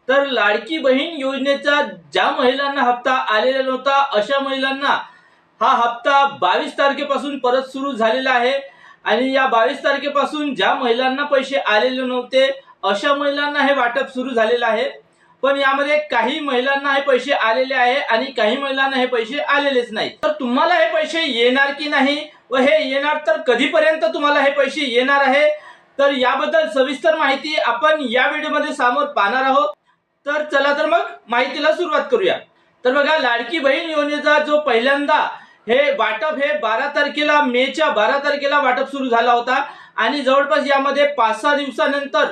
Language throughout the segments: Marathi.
तर लाडकी बहीण योजनेचा ज्या महिलांना हप्ता आलेला नव्हता अशा महिलांना हा हप्ता 22 तारखेपासून परत सुरू झालेला आहे। आणि या 22 तारखेपासून ज्या महिलांना पैसे आलेले नव्हते अशा महिलांना हे वाटप सुरू झालेलं आहे। पण यामध्ये काही महिलांना हे पैसे आलेले आहे आणि काही महिलांना हे पैसे आलेलेच नाही। तर तुम्हाला हे पैसे येणार की नाही व हे येणार तर कधीपर्यंत तुम्हाला हे पैसे येणार आहे, तर याबद्दल सविस्तर माहिती आपण या व्हिडिओमध्ये समोर पाहणार आहोत। तर चला तर मग माहितीला सुरुवात करूया। तर बघा, लाडकी बहीण योजनेचा जो पहिल्यांदा हे वाटप हे 12 तारखेला मेच्या 12 तारखेला वाटप सुरू झाला होता आणि जवळपास यामध्ये 5-6 दिवसानंतर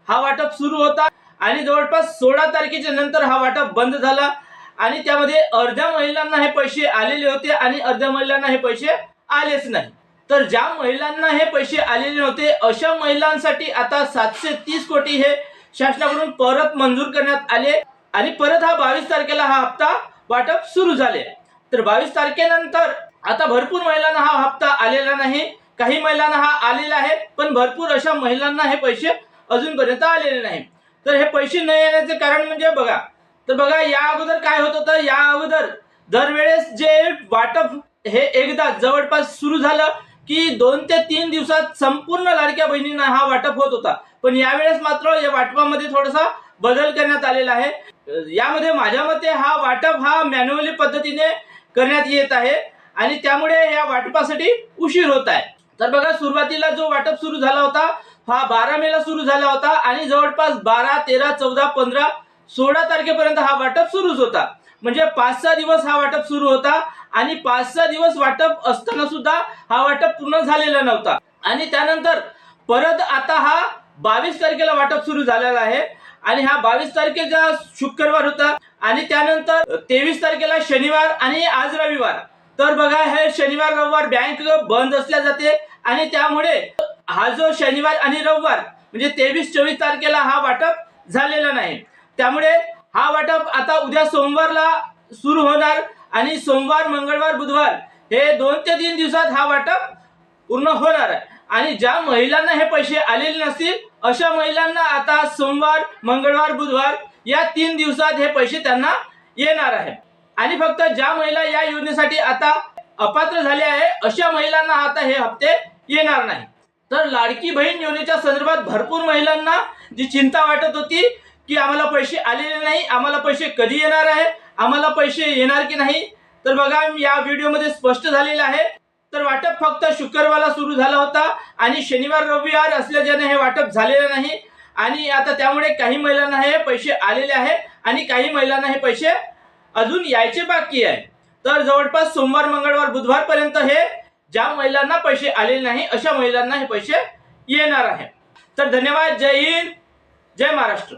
हा वाटप सुरू होता आणि जवळपास 16 तारखेच्या नंतर हा वाटप बंद झाला आणि त्यामध्ये अर्ध्या महिलांना हे पैसे आलेले होते आणि अर्ध्या महिलांना हे पैसे आलेच नाही। तर ज्या महिलांना हे पैसे आलेले नव्हते अशा महिलांसाठी आता 730 कोटी हे शासनाकडून परत मंजूर करण्यात आले आणि परत हा 22 तारखेला हा हप्ता वाटप सुरू झाले। तर 22 तारखेनंतर आता भरपूर महिलांना हा हप्ता आलेला नाही, काही महिलांना हा आलेला आहे, पण भरपूर अशा महिलांना हे पैसे अजूनपर्यंत आलेले नाही। तर हे पैसे न येण्याचे कारण म्हणजे बघा या अगोदर काय होत होतं, या अगोदर दरवेळेस जे वाटप हे एकदा जवळपास सुरू झालं की 2 ते 3 दिवसात संपूर्ण लाडक्या बहिणींना हा वाटप होत होता। पण यावेळेस मात्र या वाटपामध्ये थोडासा बदल करण्यात आलेला आहे। यामध्ये माझ्या मते हा वाटप हा मॅन्युअली पद्धतीने करण्यात येत आहे आणि त्यामुळे या वाटपासाठी उशीर होत आहे। तर बघा, सुरुवातीला जो वाटप सुरू झाला होता हा 12 मेला सुरू झाला होता आणि जवळपास 12, 13, 14, 15, 16 तारखेपर्यंत हा वाटप सुरूच होता। म्हणजे 5-6 दिवस हा वाटप सुरू होता आणि 5-6 दिवस वाटप असताना सुद्धा हा वाटप पूर्ण झालेला नव्हता। आणि त्यानंतर परत आता हा 22 तारखेला वाटप सुरू झालेला आहे आणि हा 22 तारखेचा शुक्रवार होता आणि त्यानंतर 23 तारखेला शनिवार आणि आज रविवार। तर बघा, हे शनिवार रविवार बँक बंद असल्या जाते आणि त्यामुळे हा जो शनिवार आणि रविवार म्हणजे 23-24 तारखेला हा वाटप झालेला नाही। त्यामुळे हा वाटप आता उद्या सोमवारला सुरू होणार आणि सोमवार, मंगळवार, बुधवार हे 2 ते 3 दिवसात हा वाटप पूर्ण होणार आहे। आणि ज्या महिलांना हे पैसे आलेले नसतील अशा महिलांना आता सोमवार, मंगळवार, बुधवार या 3 दिवसात हे पैसे त्यांना येणार आहे। आणि फक्त ज्या महिला या योजनेसाठी आता अपात्र झाले आहे अशा महिलांना आता हे हप्ते येणार नाही। तर लाडकी बहीण योजनेच्या संदर्भात भरपूर महिलांना जी चिंता वाटत होती की आम्हाला पैसे आलेले नाही, आम्हाला पैसे कधी येणार आहे, आम्हाला पैसे येणार की नाही, तर बघा या व्हिडिओमध्ये स्पष्ट झालेलं आहे। तर वाटप फक्त शुक्रवारला सुरू झाला होता आणि शनिवार रविवार असल्याने हे वाटप झालेलं नाही आणि आता त्यामुळे काही महिलांना हे पैसे आलेले आहे आणि काही महिलांना हे पैसे अजून यायचे बाकी आहे। तर जवळपास सोमवार, मंगळवार, बुधवार पर्यंत हे ज्या महिलांना पैसे आलेले नाही अशा महिलांना हे पैसे येणार आहे। तर धन्यवाद। जय हिंद, जय महाराष्ट्र।